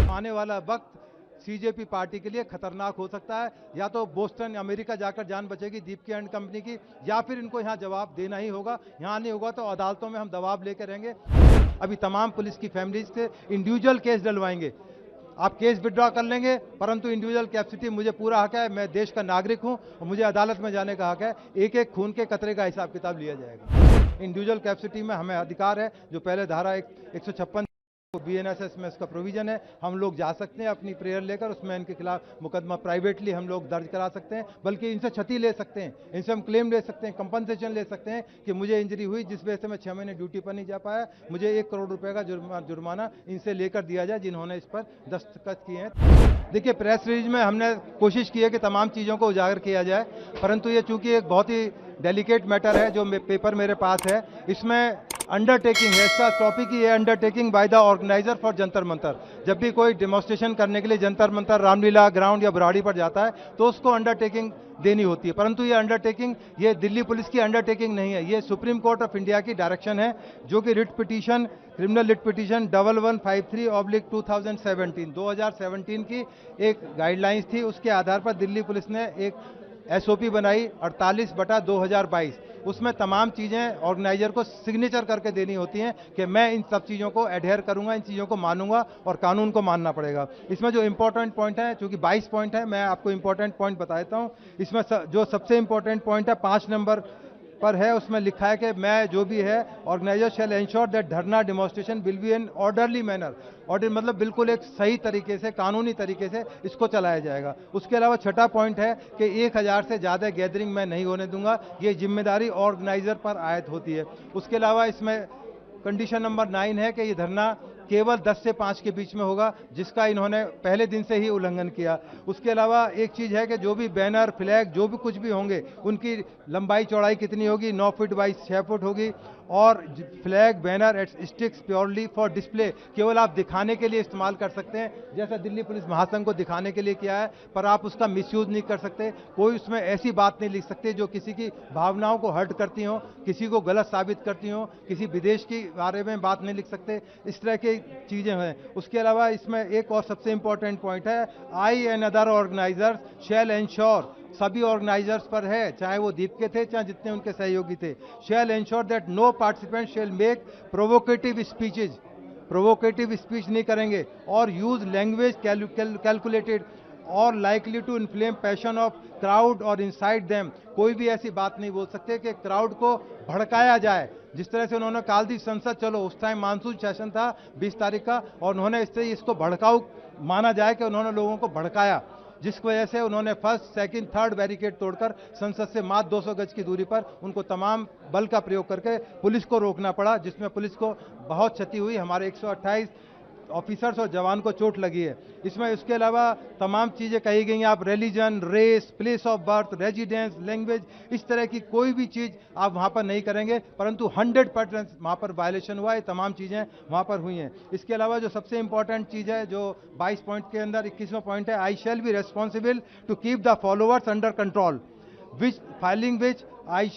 आने वाला वक्त सीजेपी पार्टी के लिए खतरनाक हो सकता है। या तो बोस्टन अमेरिका जाकर जान बचेगी दीप्ति एंड कंपनी की, या फिर इनको यहाँ जवाब देना ही होगा। यहाँ नहीं होगा तो अदालतों में हम दबाव लेकर रहेंगे। अभी तमाम पुलिस की फैमिलीज से इंडिविजुअल केस डलवाएंगे। आप केस विड्रॉ कर लेंगे, परंतु इंडिविजुअल कैपेसिटी मुझे पूरा हक है। मैं देश का नागरिक हूं और मुझे अदालत में जाने का हक है। एक एक खून के कतरे का हिसाब किताब लिया जाएगा। इंडिविजुअल कैपेसिटी में हमें अधिकार है, जो पहले धारा 156 BNSS में इसका प्रोविजन है। हम लोग जा सकते हैं अपनी प्रेयर लेकर, उसमें इनके खिलाफ मुकदमा प्राइवेटली हम लोग दर्ज करा सकते हैं, बल्कि इनसे क्षति ले सकते हैं, इनसे हम क्लेम ले सकते हैं, कंपनसेशन ले सकते हैं कि मुझे इंजरी हुई जिस वजह से मैं 6 महीने ड्यूटी पर नहीं जा पाया, मुझे 1 करोड़ रुपए का जुर्माना इनसे लेकर दिया जाए जिन्होंने इस पर दस्तखत किए हैं। देखिए, प्रेस रिलीज में हमने कोशिश की है कि तमाम चीज़ों को उजागर किया जाए, परंतु ये चूंकि एक बहुत ही डेलिकेट मैटर है, जो पेपर मेरे पास है, इसमें अंडरटेकिंग है, इसका टॉपिक ही है undertaking by the organiser for Jantar Mantar. जब भी कोई डेमोन्स्ट्रेशन करने के लिए जंतर मंतर, रामलीला ग्राउंड या बुराड़ी पर जाता है तो उसको अंडरटेकिंग देनी होती है, परंतु ये अंडरटेकिंग ये दिल्ली पुलिस की अंडरटेकिंग नहीं है, ये सुप्रीम कोर्ट ऑफ इंडिया की डायरेक्शन है, जो कि writ petition criminal writ petition 1153/2017 की एक गाइडलाइंस थी। उसके आधार पर दिल्ली पुलिस ने एक SOP बनाई 48/2022। उसमें तमाम चीज़ें ऑर्गेनाइजर को सिग्नेचर करके देनी होती हैं कि मैं इन सब चीज़ों को एडहेयर करूंगा, इन चीज़ों को मानूंगा और कानून को मानना पड़ेगा। इसमें जो इंपॉर्टेंट पॉइंट है, चूंकि 22 पॉइंट है, मैं आपको इंपॉर्टेंट पॉइंट बता देता हूं। इसमें जो सबसे इंपॉर्टेंट पॉइंट है 5 नंबर पर है, उसमें लिखा है कि मैं जो भी है ऑर्गेनाइजर शैल एंश्योर दैट धरना demonstration will be an orderly manner. Order मतलब बिल्कुल एक सही तरीके से, कानूनी तरीके से इसको चलाया जाएगा। उसके अलावा छठा पॉइंट है कि 1000 से ज़्यादा गैदरिंग मैं नहीं होने दूंगा, ये जिम्मेदारी ऑर्गेनाइजर पर आयद होती है। उसके अलावा इसमें कंडीशन नंबर 9 है कि ये धरना केवल 10 से 5 के बीच में होगा, जिसका इन्होंने पहले दिन से ही उल्लंघन किया। उसके अलावा एक चीज़ है कि जो भी बैनर फ्लैग जो भी कुछ भी होंगे, उनकी लंबाई चौड़ाई कितनी होगी, 9 फुट बाई 6 फुट होगी। और flag banner sticks purely for display, केवल आप दिखाने के लिए इस्तेमाल कर सकते हैं, जैसा दिल्ली पुलिस महासंघ को दिखाने के लिए किया है, पर आप उसका मिसयूज नहीं कर सकते। कोई उसमें ऐसी बात नहीं लिख सकते जो किसी की भावनाओं को हर्ट करती हो, किसी को गलत साबित करती हो, किसी विदेश के बारे में बात नहीं लिख सकते, इस तरह की चीजें हैं। उसके अलावा इसमें एक और सबसे इंपॉर्टेंट पॉइंट है, I and other organisers shall ensure, सभी ऑर्गेनाइजर्स पर है, चाहे वो दीप के थे चाहे जितने उनके सहयोगी थे, shall ensure that no participant shall make provocative speeches, provocative speech नहीं करेंगे, और यूज लैंग्वेज कैलकुलेटेड और likely to inflame passion of crowd और इनसाइड देम। कोई भी ऐसी बात नहीं बोल सकते कि क्राउड को भड़काया जाए। जिस तरह से उन्होंने काल दी संसद चलो, उस टाइम मानसून सेशन था 20 तारीख का, और उन्होंने इसको भड़काऊ माना जाए कि उन्होंने लोगों को भड़काया, जिस वजह से उन्होंने फर्स्ट, सेकंड, थर्ड बैरिकेड तोड़कर संसद से मात्र 200 गज की दूरी पर उनको तमाम बल का प्रयोग करके पुलिस को रोकना पड़ा, जिसमें पुलिस को बहुत क्षति हुई। हमारे 128 ऑफिसर्स और जवान को चोट लगी है। इसमें इसके अलावा तमाम चीज़ें कही गई हैं, आप religion, race, place of birth, residence, language, इस तरह की कोई भी चीज़ आप वहाँ पर नहीं करेंगे, परंतु 100% वहाँ पर वायलेशन हुआ है, तमाम चीज़ें वहाँ पर हुई हैं। इसके अलावा जो सबसे इंपॉर्टेंट चीज़ है, जो 22 पॉइंट के अंदर 21वां पॉइंट है, I shall be responsible to keep the followers under control which filing which I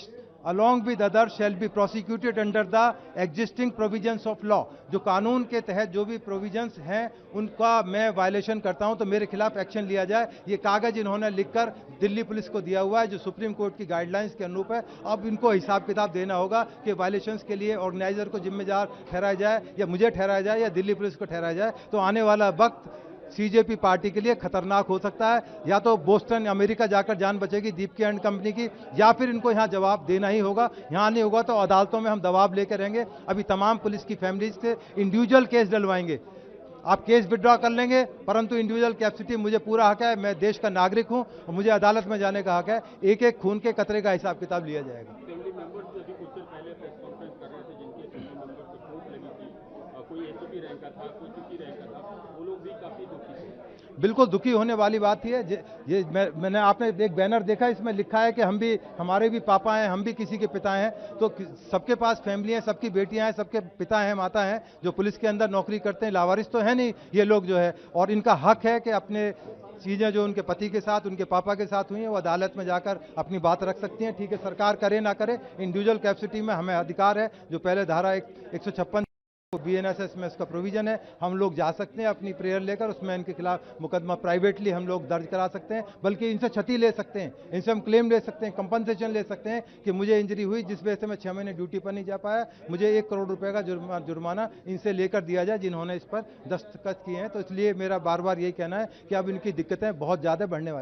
along with others shall be prosecuted under the existing provisions of law। जो कानून के तहत जो भी प्रोविजंस हैं उनका मैं वायलेशन करता हूं तो मेरे खिलाफ एक्शन लिया जाए। ये कागज इन्होंने लिखकर दिल्ली पुलिस को दिया हुआ है, जो सुप्रीम कोर्ट की गाइडलाइंस के अनुरूप है। अब इनको हिसाब किताब देना होगा कि वायलेशंस के लिए ऑर्गेनाइजर को जिम्मेदार ठहराया जाए, या मुझे ठहराया जाए, या दिल्ली पुलिस को ठहराया जाए। तो आने वाला वक्त सीजेपी पार्टी के लिए खतरनाक हो सकता है। या तो बोस्टन अमेरिका जाकर जान बचेगी दीप्ति एंड कंपनी की, या फिर इनको यहाँ जवाब देना ही होगा। यहाँ नहीं होगा तो अदालतों में हम दबाव लेकर रहेंगे। अभी तमाम पुलिस की फैमिलीज से इंडिविजुअल केस डलवाएंगे। आप केस विड्रॉ कर लेंगे, परंतु इंडिविजुअल कैपेसिटी मुझे पूरा हक है। मैं देश का नागरिक हूं और मुझे अदालत में जाने का हक है। एक एक खून के कतरे का हिसाब किताब लिया जाएगा। बिल्कुल दुखी होने वाली बात ही है। ये मैंने आपने एक बैनर देखा, इसमें लिखा है कि हमारे भी पापा हैं, हम भी किसी के पिता हैं। तो सबके पास फैमिली है, सबकी बेटियां हैं, सबके पिता हैं, माता हैं जो पुलिस के अंदर नौकरी करते हैं। लावारिस तो है नहीं ये लोग जो है, और इनका हक है कि अपने चीज़ें जो उनके पति के साथ, उनके पापा के साथ हुई हैं, वो अदालत में जाकर अपनी बात रख सकती हैं। ठीक है, सरकार करे ना करे, इंडिविजुअल कैपेसिटी में हमें अधिकार है, जो पहले धारा 156 बीएनएसएस में इसका प्रोविजन है, हम लोग जा सकते हैं अपनी प्रेयर लेकर, उसमें इनके खिलाफ मुकदमा प्राइवेटली हम लोग दर्ज करा सकते हैं, बल्कि इनसे क्षति ले सकते हैं, इनसे हम क्लेम ले सकते हैं, कंपनसेशन ले सकते हैं कि मुझे इंजरी हुई जिस वजह से मैं 6 महीने ड्यूटी पर नहीं जा पाया, मुझे 1 करोड़ रुपए का जुर्माना इनसे लेकर दिया जाए जिन्होंने इस पर दस्तखत किए हैं। तो इसलिए मेरा बार बार यही कहना है कि अब इनकी दिक्कतें बहुत ज़्यादा बढ़ने वाली